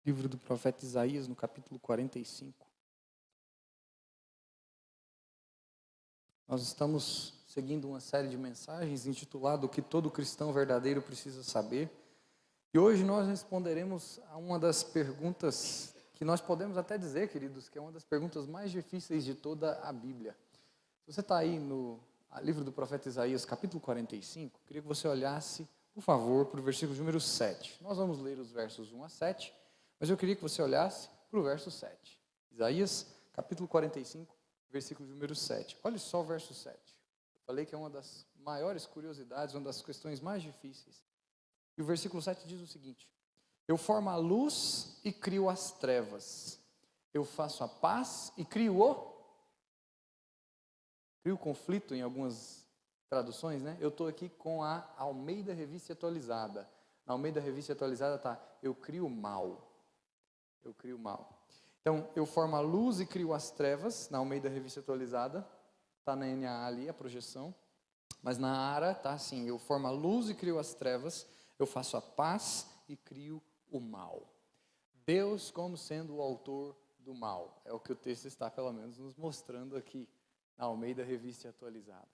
Livro do profeta Isaías, no capítulo 45. Nós estamos seguindo uma série de mensagens intitulada O que todo cristão verdadeiro precisa saber. E hoje nós responderemos a uma das perguntas que nós podemos até dizer, queridos, que é uma das perguntas mais difíceis de toda a Bíblia. Se você está aí no livro do profeta Isaías, capítulo 45, queria que você olhasse, por favor, para o versículo número 7. Nós vamos ler os versos 1 a 7, mas eu queria que você olhasse para o verso 7. Isaías, capítulo 45, versículo número 7. Olha só o verso 7. Eu falei que é uma das maiores curiosidades, uma das questões mais difíceis. E o versículo 7 diz o seguinte: Eu formo a luz e crio as trevas. Eu faço a paz e crio o conflito em algumas traduções, né? Eu estou aqui com a Almeida Revista Atualizada. Na Almeida Revista Atualizada está: eu crio o mal. Eu crio o mal. Então, eu formo a luz e crio as trevas. Na Almeida Revista Atualizada está na NAA ali a projeção. Mas na ARA está assim: eu formo a luz e crio as trevas. Eu faço a paz e crio o mal. Deus como sendo o autor do mal. É o que o texto está, pelo menos, nos mostrando aqui na Almeida Revista Atualizada.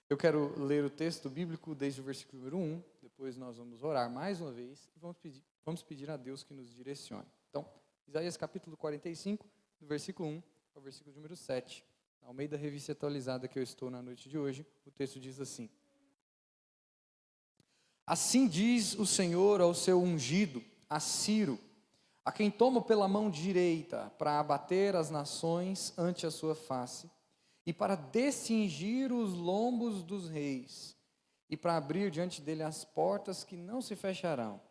Eu quero ler o texto bíblico desde o versículo número 1, depois nós vamos orar mais uma vez e vamos pedir a Deus que nos direcione. Então, Isaías capítulo 45, do versículo 1 ao versículo número 7. Na Almeida Revista Atualizada que eu estou na noite de hoje, o texto diz assim: Assim diz o Senhor ao seu ungido, a Ciro, a quem tomo pela mão direita para abater as nações ante a sua face, e para descingir os lombos dos reis, e para abrir diante dele as portas que não se fecharão.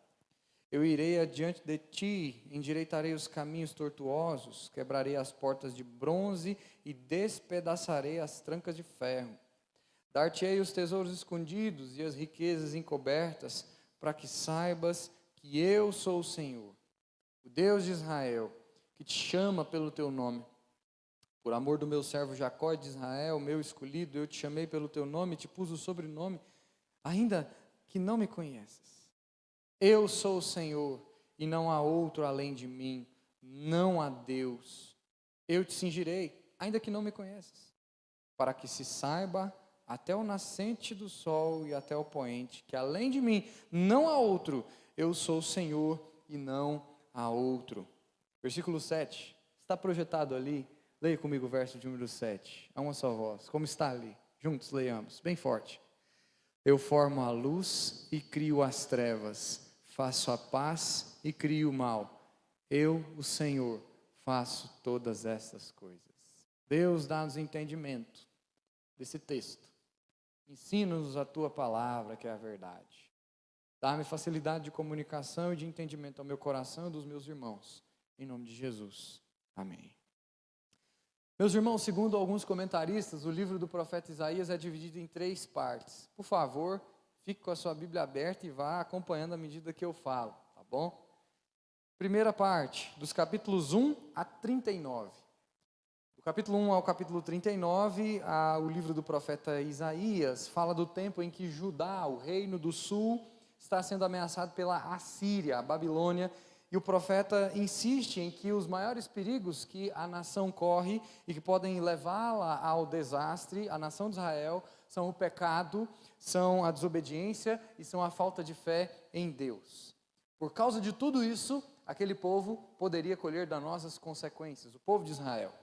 Eu irei adiante de ti, endireitarei os caminhos tortuosos, quebrarei as portas de bronze e despedaçarei as trancas de ferro. Dar-te-ei os tesouros escondidos e as riquezas encobertas, para que saibas que eu sou o Senhor, o Deus de Israel, que te chama pelo teu nome. Por amor do meu servo Jacó e de Israel, meu escolhido, eu te chamei pelo teu nome e te pus o sobrenome, ainda que não me conheças. Eu sou o Senhor, e não há outro além de mim, não há Deus. Eu te cingirei, ainda que não me conheças, para que se saiba até o nascente do sol e até o poente, que além de mim não há outro, eu sou o Senhor e não há outro. Versículo 7, está projetado ali, leia comigo o verso de número 7, a uma só voz, como está ali, juntos leiamos, bem forte. Eu formo a luz e crio as trevas, faço a paz e crio o mal, eu, o Senhor, faço todas essas coisas. Deus dá-nos entendimento desse texto. Ensina-nos a tua palavra, que é a verdade. Dá-me facilidade de comunicação e de entendimento ao meu coração e dos meus irmãos. Em nome de Jesus. Amém. Meus irmãos, segundo alguns comentaristas, o livro do profeta Isaías é dividido em 3 partes. Por favor, fique com a sua Bíblia aberta e vá acompanhando à medida que eu falo, tá bom? Primeira parte, dos capítulos 1 a 39. Do capítulo 1 ao capítulo 39, o livro do profeta Isaías fala do tempo em que Judá, o reino do sul, está sendo ameaçado pela Assíria, a Babilônia, e o profeta insiste em que os maiores perigos que a nação corre e que podem levá-la ao desastre, a nação de Israel, são o pecado, são a desobediência e são a falta de fé em Deus. Por causa de tudo isso, aquele povo poderia colher danosas consequências, o povo de Israel.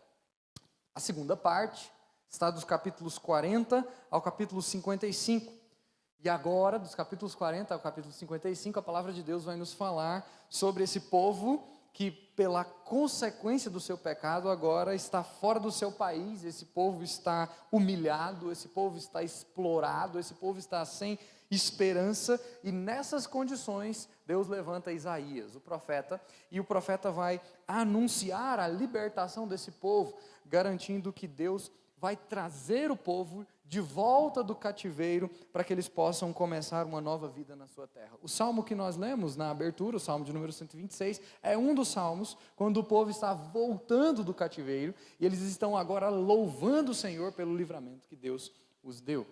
A segunda parte está dos capítulos 40 ao capítulo 55. E agora, dos capítulos 40 ao capítulo 55, a palavra de Deus vai nos falar sobre esse povo que, pela consequência do seu pecado, agora está fora do seu país. Esse povo está humilhado, esse povo está explorado, esse povo está sem esperança. E nessas condições, Deus levanta Isaías, o profeta, e o profeta vai anunciar a libertação desse povo, garantindo que Deus vai trazer o povo de volta do cativeiro para que eles possam começar uma nova vida na sua terra. O salmo que nós lemos na abertura, o salmo de número 126, é um dos salmos quando o povo está voltando do cativeiro e eles estão agora louvando o Senhor pelo livramento que Deus os deu.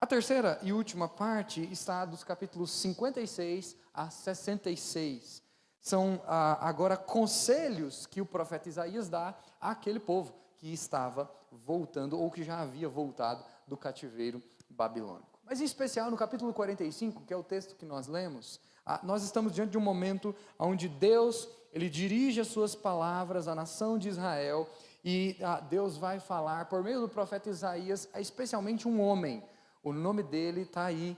A terceira e última parte está dos capítulos 56 a 66. São agora conselhos que o profeta Isaías dá àquele povo que estava voltando, ou que já havia voltado do cativeiro babilônico. Mas em especial no capítulo 45, que é o texto que nós lemos, nós estamos diante de um momento onde Deus, ele dirige as suas palavras à nação de Israel, e Deus vai falar por meio do profeta Isaías, especialmente um homem. O nome dele está aí,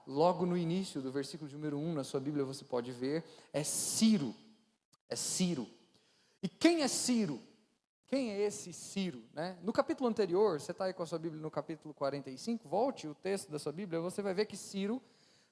logo no início do versículo de número 1, na sua Bíblia você pode ver, é Ciro. É Ciro. E quem é Ciro? Quem é esse Ciro? Né? No capítulo anterior, você está aí com a sua Bíblia no capítulo 45, volte o texto da sua Bíblia, você vai ver que Ciro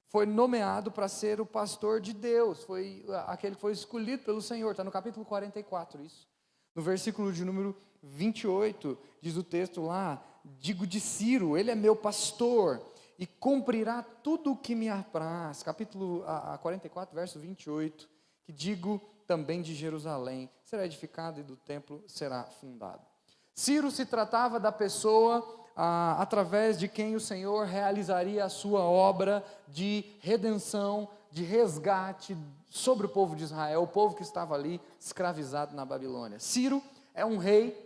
foi nomeado para ser o pastor de Deus, foi aquele que foi escolhido pelo Senhor, está no capítulo 44 isso. No versículo de número 28, diz o texto lá, digo de Ciro, ele é meu pastor, e cumprirá tudo o que me apraz. Capítulo 44, verso 28, que digo também de Jerusalém, será edificado e do templo será fundado. Ciro se tratava da pessoa através de quem o Senhor realizaria a sua obra de redenção, de resgate sobre o povo de Israel, o povo que estava ali escravizado na Babilônia. Ciro é um rei,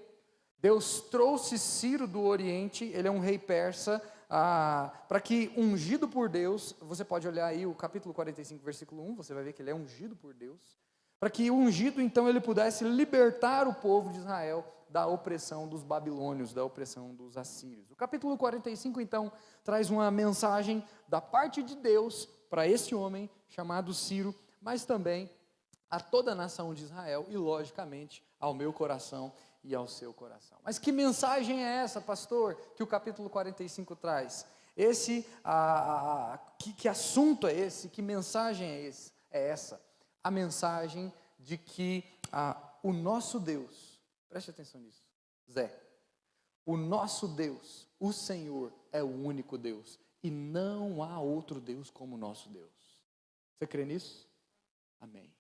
Deus trouxe Ciro do Oriente, ele é um rei persa, para que, ungido por Deus, você pode olhar aí o capítulo 45, versículo 1, você vai ver que ele é ungido por Deus, para que ungido então ele pudesse libertar o povo de Israel da opressão dos babilônios, da opressão dos assírios. O capítulo 45 então traz uma mensagem da parte de Deus para esse homem chamado Ciro, mas também a toda a nação de Israel e logicamente ao meu coração e ao seu coração. Mas que mensagem é essa, pastor, que o capítulo 45 traz? Que assunto é esse? Que mensagem é essa? A mensagem de que o nosso Deus, preste atenção nisso, Zé, o nosso Deus, o Senhor, é o único Deus, e não há outro Deus como o nosso Deus. Você crê nisso? Amém.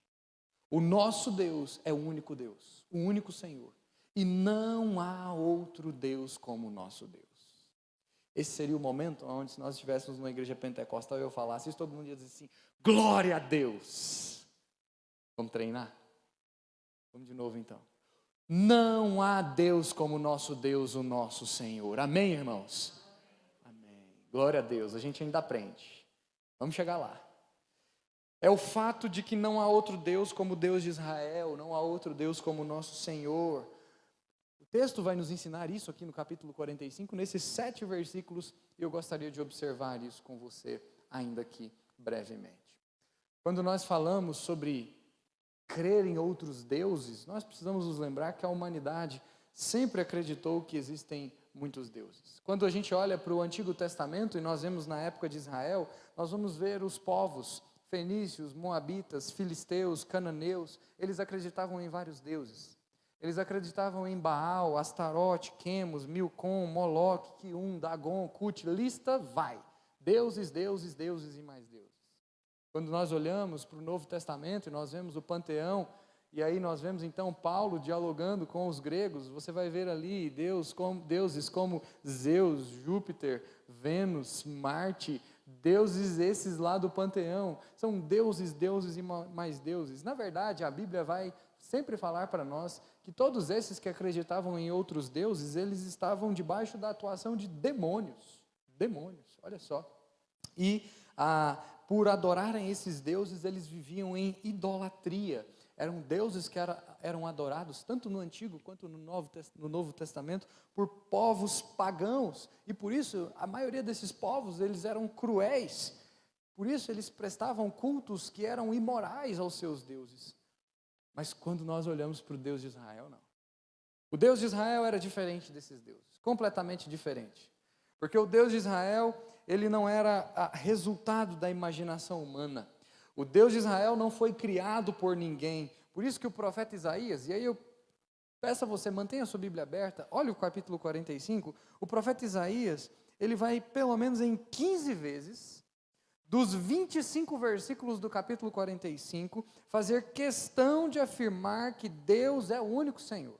O nosso Deus é o único Deus, o único Senhor, e não há outro Deus como o nosso Deus. Esse seria o momento onde, se nós estivéssemos numa igreja pentecostal e eu falasse isso, todo mundo ia dizer assim, glória a Deus. Vamos treinar? Vamos de novo então. Não há Deus como o nosso Deus, o nosso Senhor. Amém, irmãos? Amém. Glória a Deus, a gente ainda aprende. Vamos chegar lá. É o fato de que não há outro Deus como o Deus de Israel, não há outro Deus como o nosso Senhor. O texto vai nos ensinar isso aqui no capítulo 45, nesses 7 versículos, e eu gostaria de observar isso com você ainda aqui brevemente. Quando nós falamos sobre crer em outros deuses, nós precisamos nos lembrar que a humanidade sempre acreditou que existem muitos deuses. Quando a gente olha para o Antigo Testamento, e nós vemos na época de Israel, nós vamos ver os povos fenícios, moabitas, filisteus, cananeus, eles acreditavam em vários deuses. Eles acreditavam em Baal, Astarote, Quemos, Milcom, Moloque, Quium, Dagon, Cute, lista vai. Deuses, deuses, deuses e mais deuses. Quando nós olhamos para o Novo Testamento e nós vemos o panteão, e aí nós vemos então Paulo dialogando com os gregos, você vai ver ali deuses como Zeus, Júpiter, Vênus, Marte, deuses esses lá do panteão, são deuses, deuses e mais deuses. Na verdade, a Bíblia vai sempre falar para nós que todos esses que acreditavam em outros deuses, eles estavam debaixo da atuação de demônios, olha só. E por adorarem esses deuses, eles viviam em idolatria. Eram deuses que eram adorados, tanto no Antigo quanto no Novo Testamento, por povos pagãos. E por isso, a maioria desses povos, eles eram cruéis. Por isso, eles prestavam cultos que eram imorais aos seus deuses. Mas quando nós olhamos para o Deus de Israel, não. O Deus de Israel era diferente desses deuses, completamente diferente. Porque o Deus de Israel, ele não era resultado da imaginação humana. O Deus de Israel não foi criado por ninguém. Por isso que o profeta Isaías, e aí eu peço a você, mantenha a sua Bíblia aberta, olha o capítulo 45, o profeta Isaías, ele vai pelo menos em 15 vezes, dos 25 versículos do capítulo 45, fazer questão de afirmar que Deus é o único Senhor.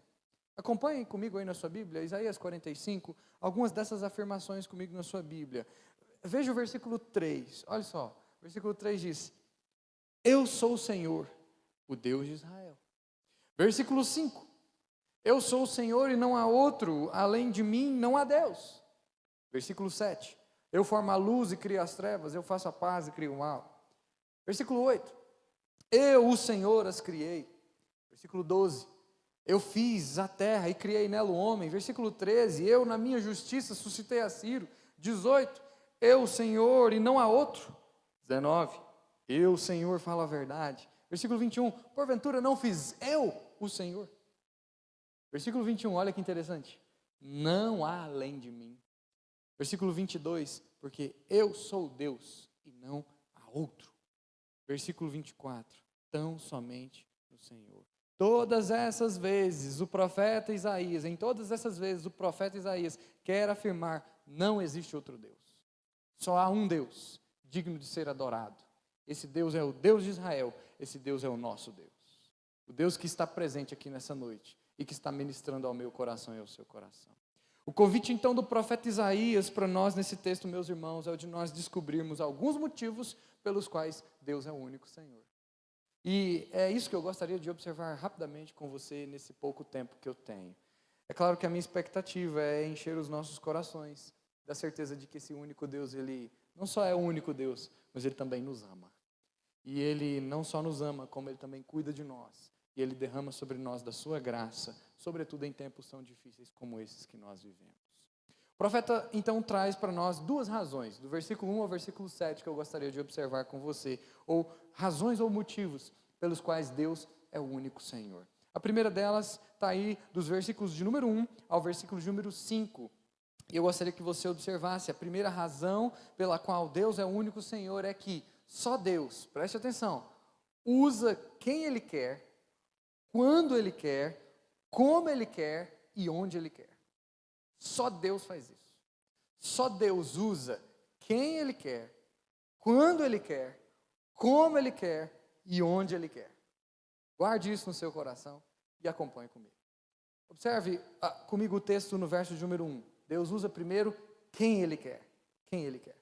Acompanhem comigo aí na sua Bíblia, Isaías 45, algumas dessas afirmações comigo na sua Bíblia. Veja o versículo 3, olha só, o versículo 3 diz, eu sou o Senhor, o Deus de Israel. Versículo 5. Eu sou o Senhor e não há outro, além de mim não há Deus. Versículo 7. Eu formo a luz e crio as trevas, eu faço a paz e crio o mal. Versículo 8. Eu, o Senhor, as criei. Versículo 12. Eu fiz a terra e criei nela o homem. Versículo 13. Eu, na minha justiça, suscitei a Ciro. 18. Eu, o Senhor, e não há outro. 19. Eu, o Senhor, falo a verdade. Versículo 21. Porventura não fiz eu, o Senhor. Versículo 21. Olha que interessante. Não há além de mim. Versículo 22. Porque eu sou Deus e não há outro. Versículo 24. Tão somente o Senhor. Todas essas vezes o profeta Isaías, em todas essas vezes o profeta Isaías quer afirmar: não existe outro Deus. Só há um Deus digno de ser adorado. Esse Deus é o Deus de Israel, esse Deus é o nosso Deus. O Deus que está presente aqui nessa noite e que está ministrando ao meu coração e ao seu coração. O convite então do profeta Isaías para nós nesse texto, meus irmãos, é o de nós descobrirmos alguns motivos pelos quais Deus é o único Senhor. E é isso que eu gostaria de observar rapidamente com você nesse pouco tempo que eu tenho. É claro que a minha expectativa é encher os nossos corações da certeza de que esse único Deus, Ele não só é o único Deus, mas Ele também nos ama. E Ele não só nos ama, como Ele também cuida de nós. E Ele derrama sobre nós da sua graça, sobretudo em tempos tão difíceis como esses que nós vivemos. O profeta então traz para nós duas razões, do versículo 1 ao versículo 7, que eu gostaria de observar com você, ou razões ou motivos pelos quais Deus é o único Senhor. A primeira delas está aí dos versículos de número 1 ao versículo de número 5. E eu gostaria que você observasse, a primeira razão pela qual Deus é o único Senhor é que só Deus, preste atenção, usa quem Ele quer, quando Ele quer, como Ele quer e onde Ele quer. Só Deus faz isso. Só Deus usa quem Ele quer, quando Ele quer, como Ele quer e onde Ele quer. Guarde isso no seu coração e acompanhe comigo. Observe comigo o texto no verso de número 1. Deus usa primeiro quem Ele quer. Quem Ele quer.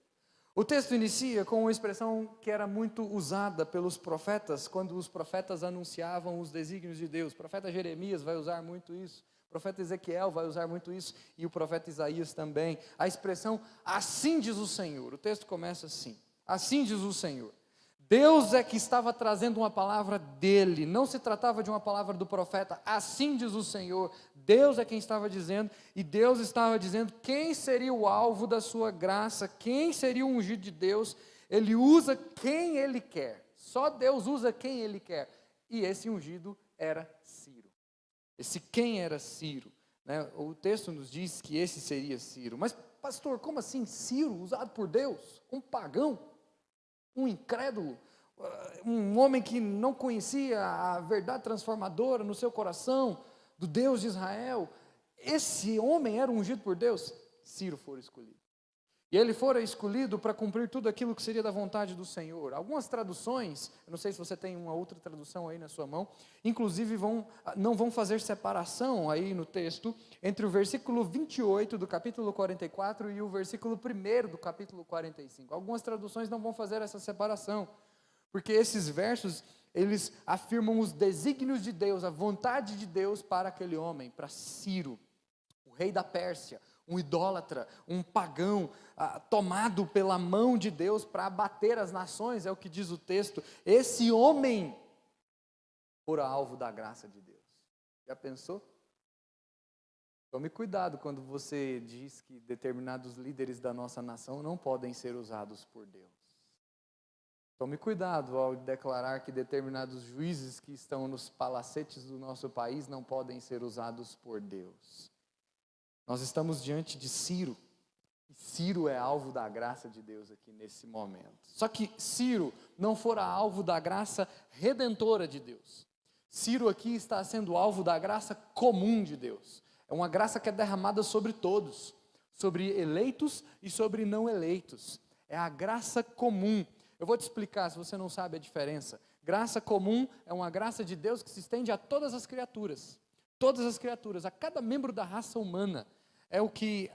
O texto inicia com uma expressão que era muito usada pelos profetas, quando os profetas anunciavam os desígnios de Deus. O profeta Jeremias vai usar muito isso. O profeta Ezequiel vai usar muito isso. E o profeta Isaías também. A expressão, assim diz o Senhor. O texto começa assim. Assim diz o Senhor. Deus é que estava trazendo uma palavra dele, não se tratava de uma palavra do profeta, assim diz o Senhor, Deus é quem estava dizendo, e Deus estava dizendo quem seria o alvo da sua graça, quem seria o ungido de Deus. Ele usa quem Ele quer, só Deus usa quem Ele quer, e esse ungido era Ciro. Esse quem era Ciro, né? O texto nos diz que esse seria Ciro, mas pastor, como assim Ciro, usado por Deus, um pagão? Um incrédulo, um homem que não conhecia a verdade transformadora no seu coração, do Deus de Israel. Esse homem era ungido por Deus. Ciro fora escolhido. E ele fora escolhido para cumprir tudo aquilo que seria da vontade do Senhor. Algumas traduções, eu não sei se você tem uma outra tradução aí na sua mão, inclusive não vão fazer separação aí no texto entre o versículo 28 do capítulo 44 e o versículo 1 do capítulo 45. Algumas traduções não vão fazer essa separação, porque esses versos, eles afirmam os desígnios de Deus, a vontade de Deus para aquele homem, para Ciro, o rei da Pérsia, um idólatra, um pagão, tomado pela mão de Deus para abater as nações, é o que diz o texto. Esse homem fora alvo da graça de Deus. Já pensou? Tome cuidado quando você diz que determinados líderes da nossa nação não podem ser usados por Deus. Tome cuidado ao declarar que determinados juízes que estão nos palacetes do nosso país não podem ser usados por Deus. Nós estamos diante de Ciro, e Ciro é alvo da graça de Deus aqui nesse momento. Só que Ciro não fora alvo da graça redentora de Deus. Ciro aqui está sendo alvo da graça comum de Deus. É uma graça que é derramada sobre todos, sobre eleitos e sobre não eleitos. É a graça comum. Eu vou te explicar se você não sabe a diferença. Graça comum é uma graça de Deus que se estende a todas as criaturas. Todas as criaturas, a cada membro da raça humana. É o que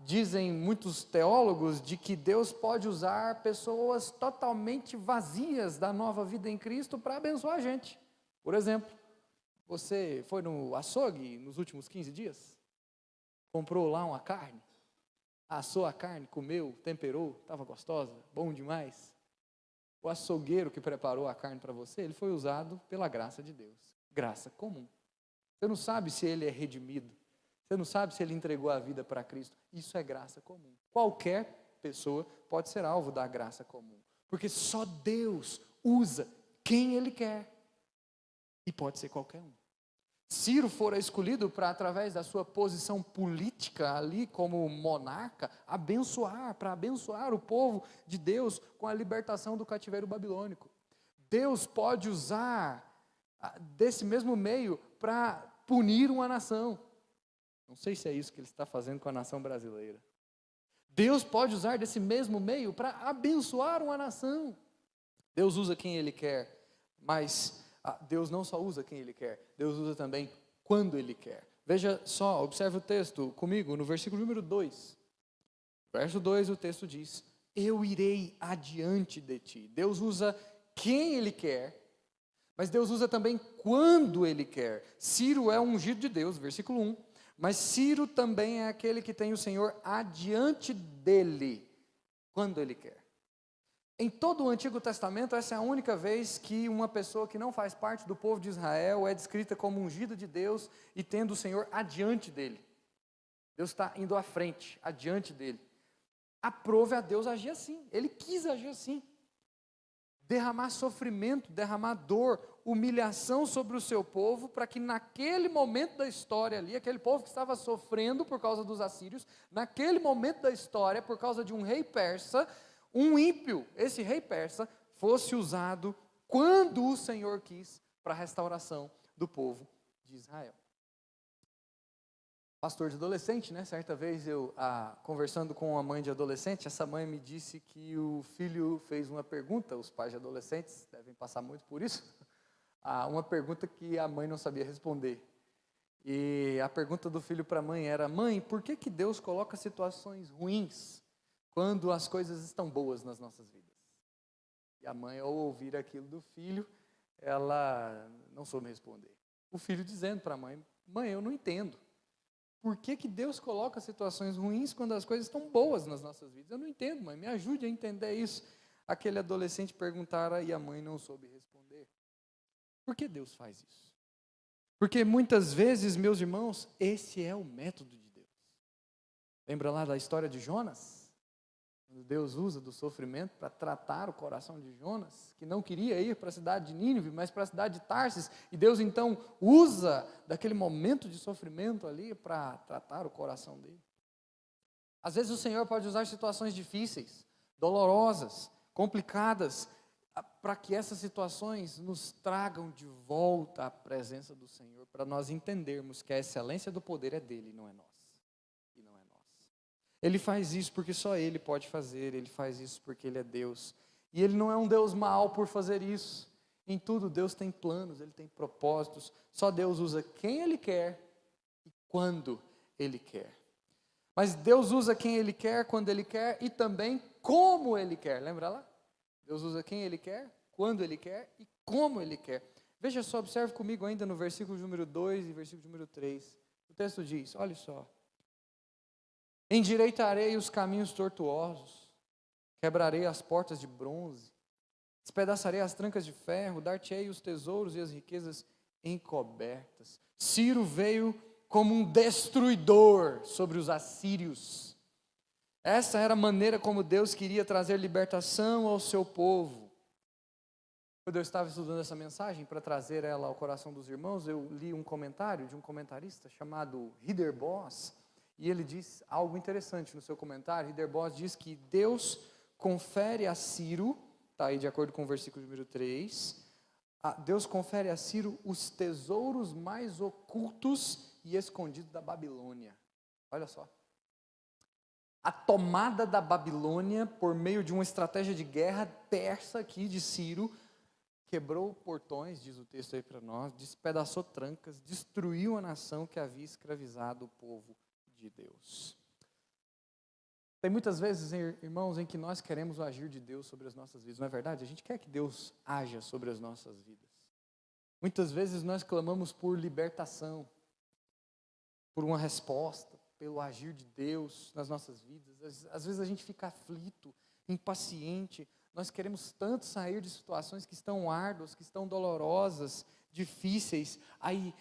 dizem muitos teólogos, de que Deus pode usar pessoas totalmente vazias da nova vida em Cristo para abençoar a gente. Por exemplo, você foi no açougue nos últimos 15 dias? Comprou lá uma carne? Assou a carne, comeu, temperou, estava gostosa, bom demais. O açougueiro que preparou a carne para você, ele foi usado pela graça de Deus. Graça comum. Você não sabe se ele é redimido. Você não sabe se ele entregou a vida para Cristo. Isso é graça comum. Qualquer pessoa pode ser alvo da graça comum. Porque só Deus usa quem Ele quer. E pode ser qualquer um. Ciro fora escolhido para, através da sua posição política ali como monarca, para abençoar o povo de Deus com a libertação do cativeiro babilônico. Deus pode usar desse mesmo meio para punir uma nação. Não sei se é isso que Ele está fazendo com a nação brasileira. Deus pode usar desse mesmo meio para abençoar uma nação. Deus usa quem Ele quer, mas Deus não só usa quem Ele quer, Deus usa também quando Ele quer. Veja só, observe o texto comigo, no versículo número 2. Verso 2, o texto diz: eu irei adiante de ti. Deus usa quem Ele quer, mas Deus usa também quando Ele quer. Ciro é um ungido de Deus, versículo 1. Mas Ciro também é aquele que tem o Senhor adiante dele, quando Ele quer. Em todo o Antigo Testamento, essa é a única vez que uma pessoa que não faz parte do povo de Israel é descrita como ungida de Deus e tendo o Senhor adiante dele. Deus está indo à frente, adiante dele. Aprove a Deus agir assim, Ele quis agir assim. Derramar sofrimento, derramar dor, humilhação sobre o seu povo, para que naquele momento da história ali, aquele povo que estava sofrendo por causa dos assírios, naquele momento da história, por causa de um rei persa, um ímpio, esse rei persa, fosse usado quando o Senhor quis para a restauração do povo de Israel. Pastor de adolescente, né? Certa vez eu, conversando com uma mãe de adolescente, essa mãe me disse que o filho fez uma pergunta, os pais de adolescentes devem passar muito por isso, uma pergunta que a mãe não sabia responder. E a pergunta do filho para a mãe era: mãe, por que Deus coloca situações ruins quando as coisas estão boas nas nossas vidas? E a mãe, ao ouvir aquilo do filho, ela não soube responder. O filho dizendo para a mãe: mãe, eu não entendo. Por que Deus coloca situações ruins quando as coisas estão boas nas nossas vidas? Eu não entendo, mãe, me ajude a entender isso. Aquele adolescente perguntara e a mãe não soube responder. Por que Deus faz isso? Porque muitas vezes, meus irmãos, esse é o método de Deus. Lembra lá da história de Jonas? Quando Deus usa do sofrimento para tratar o coração de Jonas, que não queria ir para a cidade de Nínive, mas para a cidade de Tarsis, e Deus então usa daquele momento de sofrimento ali para tratar o coração dele. Às vezes o Senhor pode usar situações difíceis, dolorosas, complicadas, para que essas situações nos tragam de volta à presença do Senhor, para nós entendermos que a excelência do poder é dele, não é nossa. Ele faz isso porque só Ele pode fazer, Ele faz isso porque Ele é Deus. E Ele não é um Deus mau por fazer isso. Em tudo Deus tem planos, Ele tem propósitos. Só Deus usa quem Ele quer e quando Ele quer. Mas Deus usa quem Ele quer, quando Ele quer e também como Ele quer. Lembra lá? Deus usa quem Ele quer, quando Ele quer e como Ele quer. Veja só, observe comigo ainda no versículo número 2 e versículo número 3. O texto diz, olha só: endireitarei os caminhos tortuosos, quebrarei as portas de bronze, despedaçarei as trancas de ferro, dar-te-ei os tesouros e as riquezas encobertas. Ciro veio como um destruidor sobre os assírios. Essa era a maneira como Deus queria trazer libertação ao seu povo. Quando eu estava estudando essa mensagem, para trazer ela ao coração dos irmãos, eu li um comentário de um comentarista chamado Heider Boss. E ele diz algo interessante no seu comentário. Heider Boss diz que Deus confere a Ciro, está aí de acordo com o versículo número 3, Deus confere a Ciro os tesouros mais ocultos e escondidos da Babilônia. Olha só. A tomada da Babilônia, por meio de uma estratégia de guerra persa aqui de Ciro, quebrou portões, diz o texto aí para nós, despedaçou trancas, destruiu a nação que havia escravizado o povo de de Deus. Tem muitas vezes, irmãos, em que nós queremos o agir de Deus sobre as nossas vidas, não é verdade? A gente quer que Deus haja sobre as nossas vidas. Muitas vezes nós clamamos por libertação, por uma resposta, pelo agir de Deus nas nossas vidas. Às vezes a gente fica aflito, impaciente. Nós queremos tanto sair de situações que estão árduas, que estão dolorosas, difíceis. Aí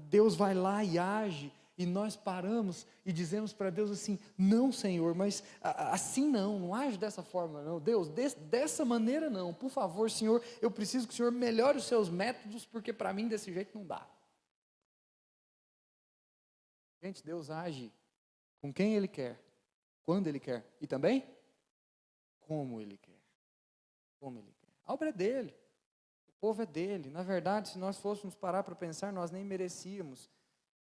Deus vai lá e age. E nós paramos e dizemos para Deus assim: não, Senhor, mas assim não age dessa forma não. Deus, dessa maneira não. Por favor, Senhor, eu preciso que o Senhor melhore os seus métodos, porque para mim desse jeito não dá. Gente, Deus age com quem Ele quer, quando Ele quer e também como Ele quer. Como Ele quer. A obra é dele, o povo é dele. Na verdade, se nós fôssemos parar para pensar, nós nem merecíamos.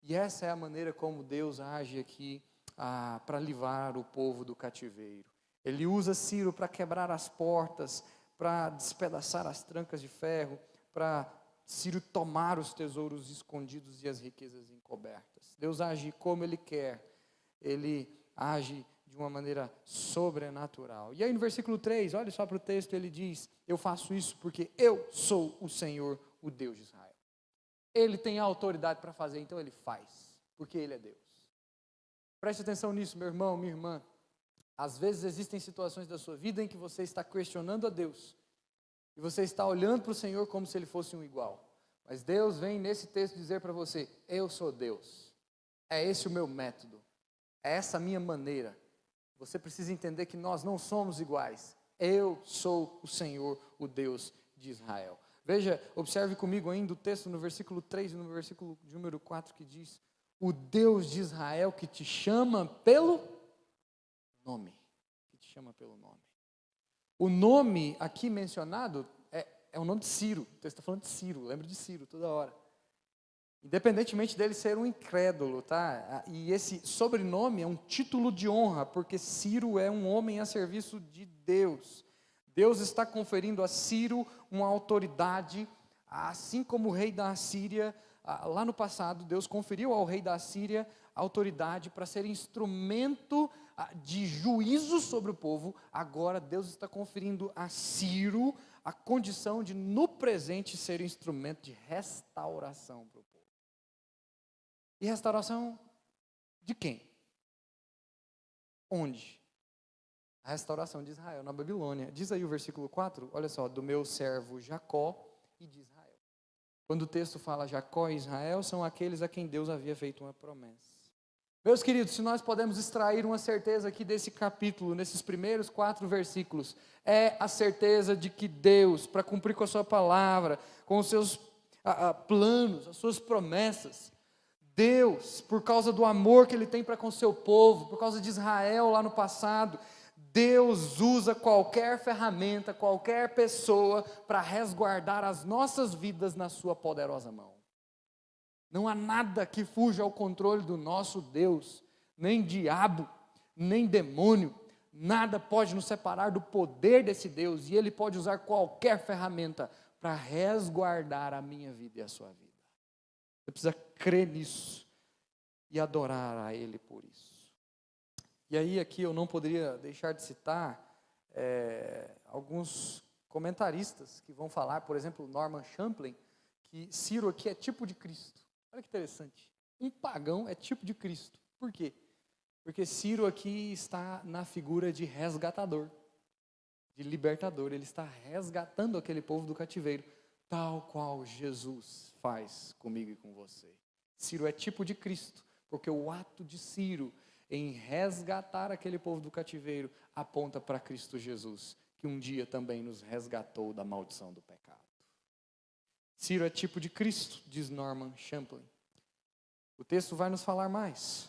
E essa é a maneira como Deus age aqui para livrar o povo do cativeiro. Ele usa Ciro para quebrar as portas, para despedaçar as trancas de ferro, para Ciro tomar os tesouros escondidos e as riquezas encobertas. Deus age como Ele quer, Ele age de uma maneira sobrenatural. E aí no versículo 3, olha só para o texto, ele diz: eu faço isso porque eu sou o Senhor, o Deus de Israel. Ele tem a autoridade para fazer, então Ele faz, porque Ele é Deus. Preste atenção nisso, meu irmão, minha irmã. Às vezes existem situações da sua vida em que você está questionando a Deus, e você está olhando para o Senhor como se Ele fosse um igual. Mas Deus vem nesse texto dizer para você: eu sou Deus, é esse o meu método, é essa a minha maneira. Você precisa entender que nós não somos iguais. Eu sou o Senhor, o Deus de Israel. Veja, observe comigo ainda o texto no versículo 3 e no versículo de número 4 que diz: o Deus de Israel que te chama pelo nome. Que te chama pelo nome. O nome aqui mencionado é o nome de Ciro. O texto está falando de Ciro, lembra de Ciro toda hora. Independentemente dele ser um incrédulo, tá? E esse sobrenome é um título de honra, porque Ciro é um homem a serviço de Deus. Deus está conferindo a Ciro uma autoridade, assim como o rei da Assíria, lá no passado, Deus conferiu ao rei da Assíria a autoridade para ser instrumento de juízo sobre o povo. Agora Deus está conferindo a Ciro a condição de, no presente, ser instrumento de restauração para o povo. E restauração de quem? Onde? A restauração de Israel, na Babilônia. Diz aí o versículo 4, olha só: do meu servo Jacó e de Israel. Quando o texto fala Jacó e Israel, são aqueles a quem Deus havia feito uma promessa. Meus queridos, se nós podemos extrair uma certeza aqui desse capítulo, nesses primeiros 4 versículos, é a certeza de que Deus, para cumprir com a sua palavra, com os seus planos, as suas promessas, Deus, por causa do amor que Ele tem para com o seu povo, por causa de Israel lá no passado, Deus usa qualquer ferramenta, qualquer pessoa para resguardar as nossas vidas na sua poderosa mão. Não há nada que fuja ao controle do nosso Deus, nem diabo, nem demônio, nada pode nos separar do poder desse Deus, e Ele pode usar qualquer ferramenta para resguardar a minha vida e a sua vida. Você precisa crer nisso e adorar a Ele por isso. E aí aqui eu não poderia deixar de citar alguns comentaristas que vão falar, por exemplo, Norman Champlin, que Ciro aqui é tipo de Cristo. Olha que interessante. Um pagão é tipo de Cristo. Por quê? Porque Ciro aqui está na figura de resgatador, de libertador. Ele está resgatando aquele povo do cativeiro, tal qual Jesus faz comigo e com você. Ciro é tipo de Cristo, porque o ato de Ciro em resgatar aquele povo do cativeiro aponta para Cristo Jesus, que um dia também nos resgatou da maldição do pecado. Ciro é tipo de Cristo, diz Norman Champlin. O texto vai nos falar mais.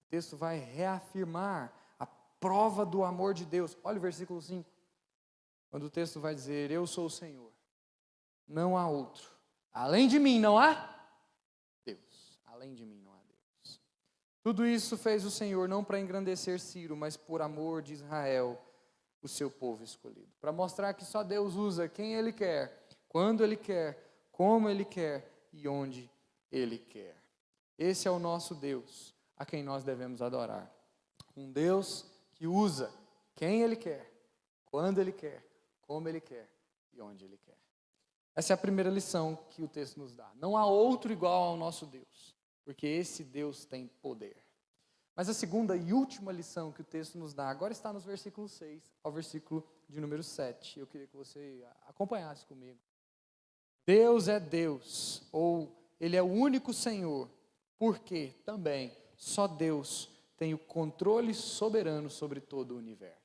O texto vai reafirmar a prova do amor de Deus. Olha o versículo 5. Quando o texto vai dizer: eu sou o Senhor, não há outro. Além de mim não há Deus. Além de mim não há Deus. Tudo isso fez o Senhor não para engrandecer Ciro, mas por amor de Israel, o seu povo escolhido. Para mostrar que só Deus usa quem Ele quer, quando Ele quer, como Ele quer e onde Ele quer. Esse é o nosso Deus. a quem nós devemos adorar. Um Deus que usa quem Ele quer, quando Ele quer, como Ele quer e onde Ele quer. Essa é a primeira lição que o texto nos dá. Não há outro igual ao nosso Deus, porque esse Deus tem poder. Mas a segunda e última lição que o texto nos dá, agora está nos versículos 6 ao versículo de número 7. Eu queria que você acompanhasse comigo. Deus é Deus, ou Ele é o único Senhor, porque também só Deus tem o controle soberano sobre todo o universo.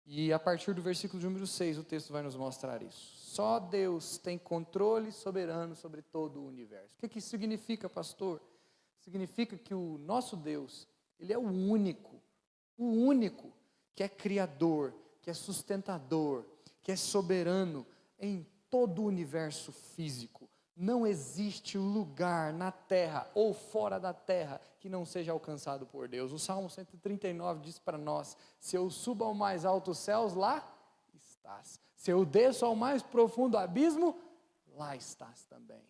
E a partir do versículo de número 6, o texto vai nos mostrar isso. Só Deus tem controle soberano sobre todo o universo. O que isso significa, pastor? Significa que o nosso Deus, Ele é o único que é criador, que é sustentador, que é soberano em todo o universo físico. Não existe lugar na terra ou fora da terra que não seja alcançado por Deus. O Salmo 139 diz para nós: se eu subo ao mais altos céus, lá estás. Se eu desço ao mais profundo abismo, lá estás também.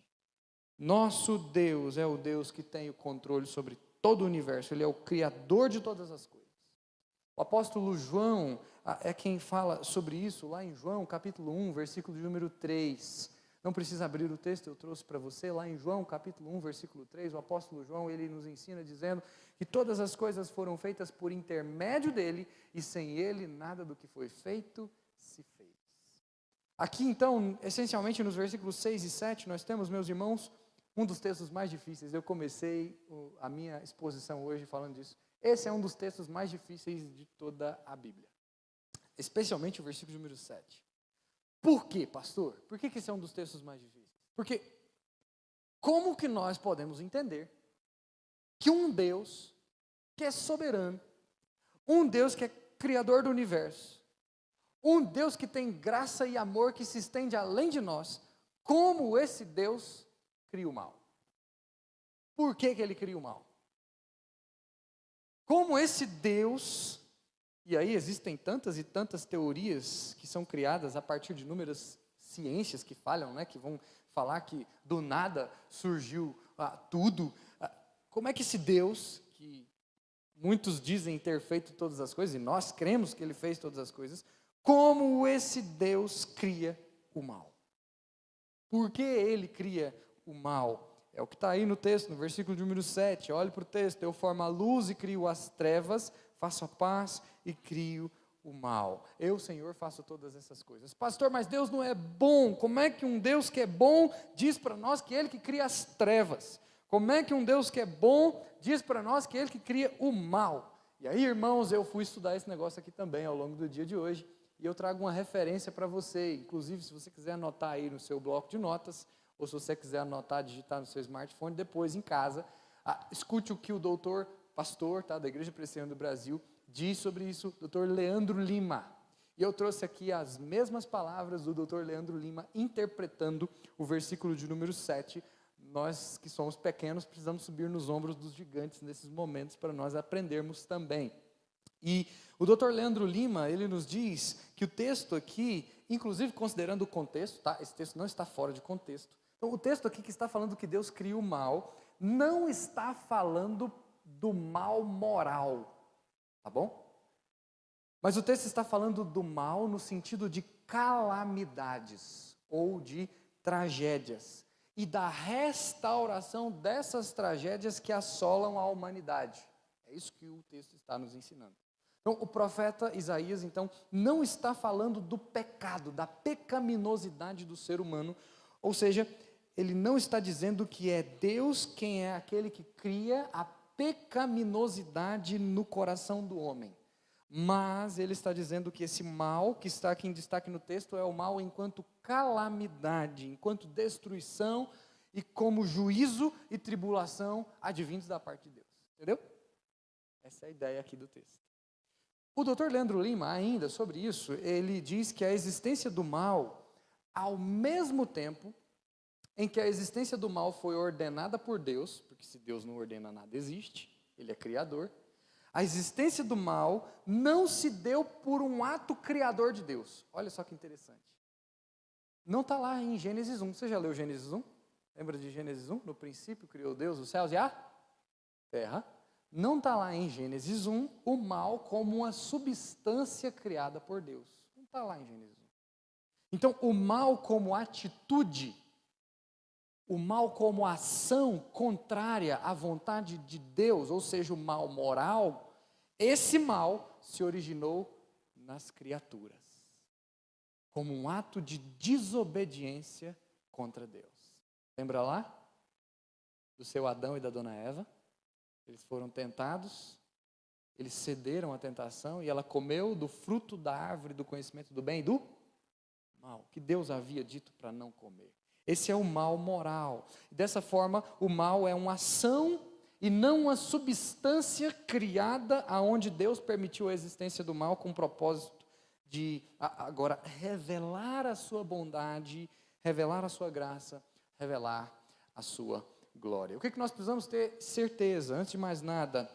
Nosso Deus é o Deus que tem o controle sobre todo o universo. Ele é o criador de todas as coisas. O apóstolo João é quem fala sobre isso lá em João capítulo 1, versículo de número 3. Não precisa abrir o texto, eu trouxe para você, lá em João capítulo 1, versículo 3, o apóstolo João, ele nos ensina dizendo que todas as coisas foram feitas por intermédio dele, e sem ele nada do que foi feito se fez. Aqui então, essencialmente nos versículos 6 e 7, nós temos, meus irmãos, um dos textos mais difíceis. Eu comecei a minha exposição hoje falando disso. Esse é um dos textos mais difíceis de toda a Bíblia, especialmente o versículo número 7. Por quê, pastor? Por que esse é um dos textos mais difíceis? Porque como que nós podemos entender que um Deus que é soberano, um Deus que é criador do universo, um Deus que tem graça e amor que se estende além de nós, como esse Deus cria o mal? Por que Ele cria o mal? Como esse Deus... E aí existem tantas e tantas teorias que são criadas a partir de inúmeras ciências que falham, né, que vão falar que do nada surgiu tudo. Como é que esse Deus, que muitos dizem ter feito todas as coisas, e nós cremos que Ele fez todas as coisas, como esse Deus cria o mal? Por que Ele cria o mal? É o que está aí no texto, no versículo de número 7. Olhe para o texto: eu formo a luz e crio as trevas, faço a paz e crio o mal. Eu, Senhor, faço todas essas coisas. Pastor, mas Deus não é bom. Como é que um Deus que é bom diz para nós que é Ele que cria as trevas? Como é que um Deus que é bom diz para nós que é Ele que cria o mal? E aí, irmãos, eu fui estudar esse negócio aqui também ao longo do dia de hoje, e eu trago uma referência para você. Inclusive, se você quiser anotar aí no seu bloco de notas, ou se você quiser anotar, digitar no seu smartphone, depois em casa, escute o que o doutor, pastor da Igreja Presbiteriana do Brasil, diz sobre isso, Dr. Leandro Lima. E eu trouxe aqui as mesmas palavras do Dr. Leandro Lima, interpretando o versículo de número 7. Nós que somos pequenos precisamos subir nos ombros dos gigantes nesses momentos para nós aprendermos também. E o Dr. Leandro Lima, ele nos diz que o texto aqui, inclusive considerando o contexto, tá? Esse texto não está fora de contexto. Então, o texto aqui que está falando que Deus cria o mal, não está falando do mal moral. Tá bom? Mas o texto está falando do mal no sentido de calamidades ou de tragédias e da restauração dessas tragédias que assolam a humanidade. É isso que o texto está nos ensinando. Então, o profeta Isaías, então, não está falando do pecado, da pecaminosidade do ser humano, ou seja, ele não está dizendo que é Deus quem é aquele que cria a pecaminosidade no coração do homem, mas ele está dizendo que esse mal que está aqui em destaque no texto é o mal enquanto calamidade, enquanto destruição e como juízo e tribulação advindos da parte de Deus, entendeu? Essa é a ideia aqui do texto. O Dr. Leandro Lima, ainda sobre isso, ele diz que a existência do mal, ao mesmo tempo em que a existência do mal foi ordenada por Deus, porque se Deus não ordena nada existe, Ele é criador, a existência do mal não se deu por um ato criador de Deus. Olha só que interessante. Não está lá em Gênesis 1, você já leu Gênesis 1? Lembra de Gênesis 1? No princípio criou Deus os céus e a terra. não está lá em Gênesis 1 o mal como uma substância criada por Deus. Não está lá em Gênesis 1. Então, o mal como atitude, o mal como ação contrária à vontade de Deus, ou seja, o mal moral, esse mal se originou nas criaturas, como um ato de desobediência contra Deus. Lembra lá? Do seu Adão e da dona Eva? Eles foram tentados, eles cederam à tentação e ela comeu do fruto da árvore do conhecimento do bem e do mal, que Deus havia dito para não comer. Esse é o mal moral. Dessa forma, o mal é uma ação e não uma substância criada aonde Deus permitiu a existência do mal com o propósito de agora revelar a sua bondade, revelar a sua graça, revelar a sua glória. O que nós precisamos ter certeza, antes de mais nada,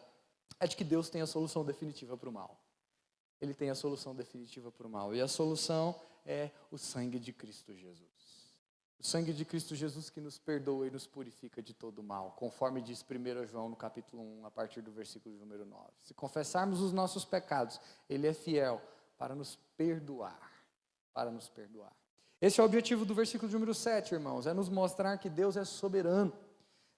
é de que Deus tem a solução definitiva para o mal. Ele tem a solução definitiva para o mal. E a solução é o sangue de Cristo Jesus. O sangue de Cristo Jesus que nos perdoa e nos purifica de todo mal, conforme diz 1 João no capítulo 1, a partir do versículo número 9. Se confessarmos os nossos pecados, Ele é fiel para nos perdoar. Para nos perdoar. Esse é o objetivo do versículo número 7, irmãos, é nos mostrar que Deus é soberano,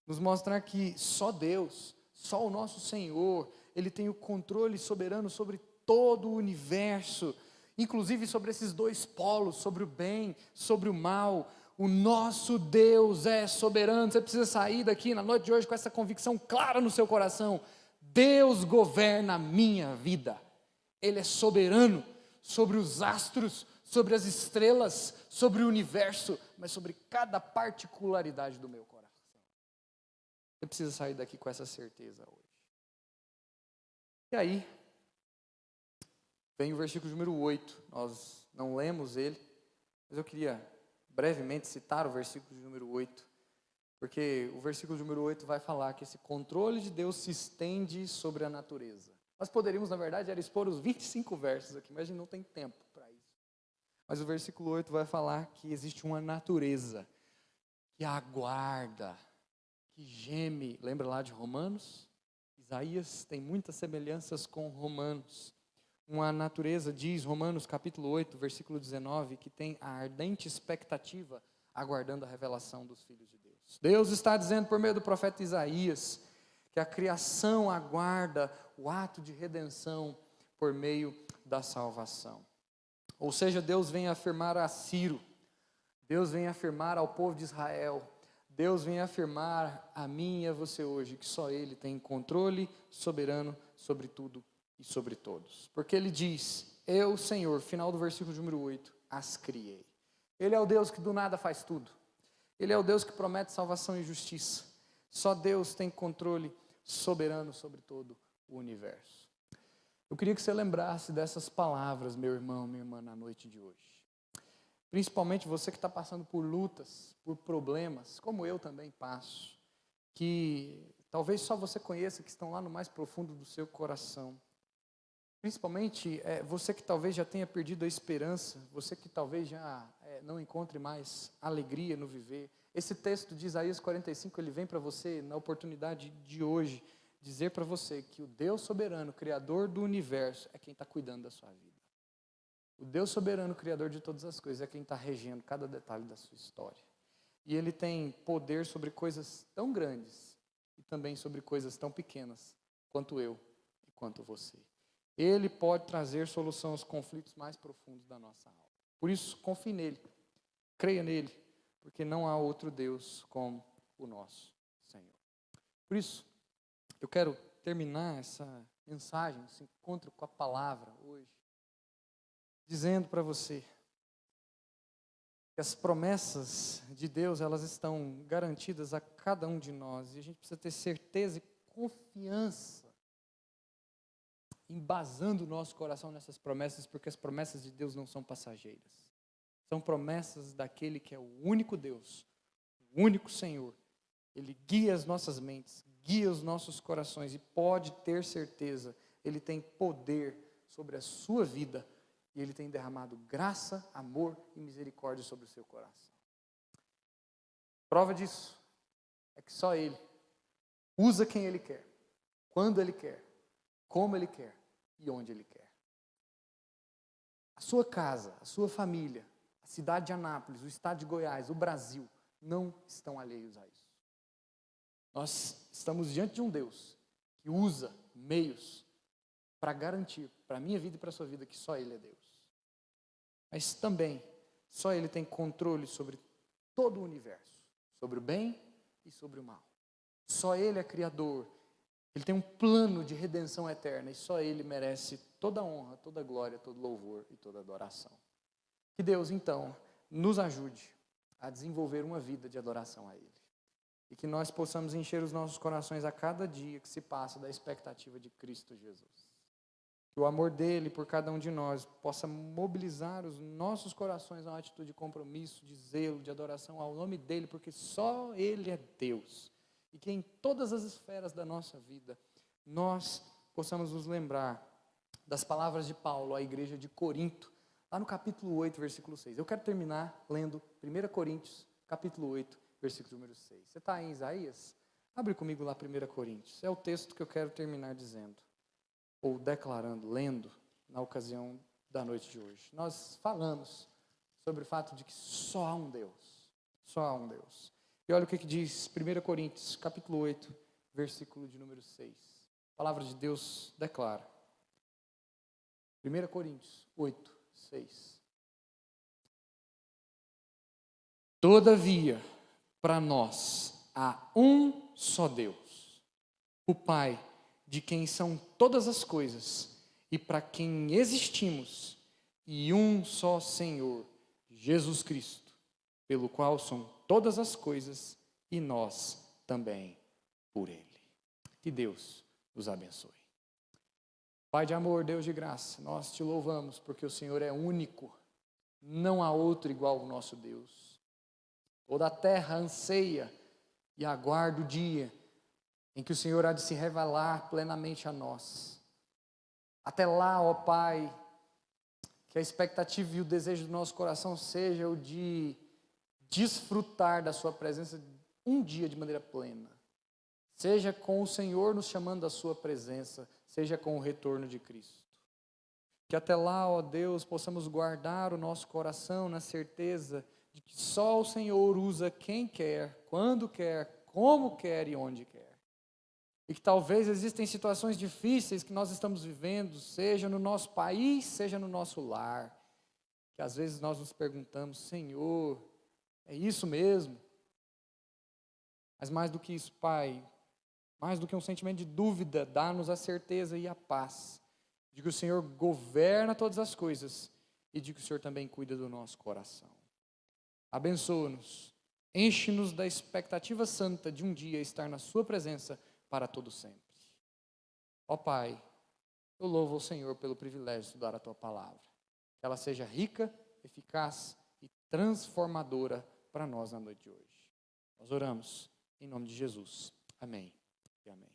nos mostrar que só Deus, só o nosso Senhor, Ele tem o controle soberano sobre todo o universo, inclusive sobre esses dois polos, sobre o bem, sobre o mal. O nosso Deus é soberano. Você precisa sair daqui na noite de hoje com essa convicção clara no seu coração. Deus governa a minha vida. Ele é soberano sobre os astros, sobre as estrelas, sobre o universo, mas sobre cada particularidade do meu coração. Você precisa sair daqui com essa certeza hoje. E aí, vem o versículo número 8. Nós não lemos ele, mas eu queria brevemente citar o versículo número 8, porque o versículo número 8 vai falar que esse controle de Deus se estende sobre a natureza. Nós poderíamos, na verdade, era expor os 25 versos aqui, mas a gente não tem tempo para isso. Mas o versículo 8 vai falar que existe uma natureza que aguarda, que geme. Lembra lá de Romanos? Isaías tem muitas semelhanças com Romanos. Uma natureza, diz Romanos capítulo 8, versículo 19, que tem a ardente expectativa aguardando a revelação dos filhos de Deus. Deus está dizendo por meio do profeta Isaías que a criação aguarda o ato de redenção por meio da salvação. Ou seja, Deus vem afirmar a Ciro, Deus vem afirmar ao povo de Israel, Deus vem afirmar a mim e a você hoje que só Ele tem controle soberano sobre tudo e sobre todos. Porque Ele diz, eu, Senhor, final do versículo número 8, as criei. Ele é o Deus que do nada faz tudo. Ele é o Deus que promete salvação e justiça. Só Deus tem controle soberano sobre todo o universo. Eu queria que você lembrasse dessas palavras, meu irmão, minha irmã, na noite de hoje. Principalmente você que está passando por lutas, por problemas, como eu também passo, que talvez só você conheça, que estão lá no mais profundo do seu coração. Principalmente você que talvez já tenha perdido a esperança, você que talvez já não encontre mais alegria no viver. Esse texto de Isaías 45, ele vem para você, na oportunidade de hoje, dizer para você que o Deus soberano, Criador do universo, é quem está cuidando da sua vida. O Deus soberano, Criador de todas as coisas, é quem está regendo cada detalhe da sua história. E Ele tem poder sobre coisas tão grandes e também sobre coisas tão pequenas quanto eu e quanto você. Ele pode trazer solução aos conflitos mais profundos da nossa alma. Por isso, confie nele, creia nele, porque não há outro Deus como o nosso Senhor. Por isso, eu quero terminar essa mensagem, esse encontro com a palavra hoje, dizendo para você que as promessas de Deus, elas estão garantidas a cada um de nós, e a gente precisa ter certeza e confiança embasando o nosso coração nessas promessas, porque as promessas de Deus não são passageiras. São promessas daquele que é o único Deus, o único Senhor. Ele guia as nossas mentes, guia os nossos corações e pode ter certeza, Ele tem poder sobre a sua vida e Ele tem derramado graça, amor e misericórdia sobre o seu coração. Prova disso é que só Ele usa quem Ele quer, quando Ele quer, como Ele quer e onde Ele quer. A sua casa, a sua família, a cidade de Anápolis, o estado de Goiás, o Brasil, não estão alheios a isso. Nós estamos diante de um Deus que usa meios para garantir para a minha vida e para a sua vida que só Ele é Deus. Mas também, só Ele tem controle sobre todo o universo, sobre o bem e sobre o mal. Só Ele é Criador. Ele tem um plano de redenção eterna e só Ele merece toda a honra, toda a glória, todo louvor e toda adoração. Que Deus, então, nos ajude a desenvolver uma vida de adoração a Ele. E que nós possamos encher os nossos corações a cada dia que se passa da expectativa de Cristo Jesus. Que o amor dele por cada um de nós possa mobilizar os nossos corações a uma atitude de compromisso, de zelo, de adoração ao nome dele, porque só Ele é Deus. E que em todas as esferas da nossa vida, nós possamos nos lembrar das palavras de Paulo à igreja de Corinto, lá no capítulo 8, versículo 6. Eu quero terminar lendo 1 Coríntios, capítulo 8, versículo número 6. Você está em Isaías? Abre comigo lá 1 Coríntios. É o texto que eu quero terminar dizendo, ou declarando, lendo, na ocasião da noite de hoje. Nós falamos sobre o fato de que só há um Deus. Só há um Deus. E olha o que diz 1 Coríntios, capítulo 8, versículo de número 6. A palavra de Deus declara. 1 Coríntios 8, 6. Todavia, para nós há um só Deus, o Pai, de quem são todas as coisas e para quem existimos, e um só Senhor, Jesus Cristo, pelo qual são todas as coisas e nós também por Ele. Que Deus nos abençoe. Pai de amor, Deus de graça, nós te louvamos porque o Senhor é único, não há outro igual ao nosso Deus. Toda a terra anseia e aguarda o dia em que o Senhor há de se revelar plenamente a nós. Até lá, ó Pai, que a expectativa e o desejo do nosso coração seja o de desfrutar da sua presença um dia de maneira plena. Seja com o Senhor nos chamando à sua presença, seja com o retorno de Cristo. Que até lá, ó Deus, possamos guardar o nosso coração na certeza de que só o Senhor usa quem quer, quando quer, como quer e onde quer. E que talvez existem situações difíceis que nós estamos vivendo, seja no nosso país, seja no nosso lar, que às vezes nós nos perguntamos, Senhor, é isso mesmo? Mas mais do que isso, Pai, mais do que um sentimento de dúvida, dá-nos a certeza e a paz de que o Senhor governa todas as coisas e de que o Senhor também cuida do nosso coração. Abençoa-nos, enche-nos da expectativa santa de um dia estar na sua presença para todo sempre. Ó Pai, eu louvo o Senhor pelo privilégio de estudar a Tua Palavra. Que ela seja rica, eficaz e transformadora para nós na noite de hoje. Nós oramos em nome de Jesus. Amém e amém.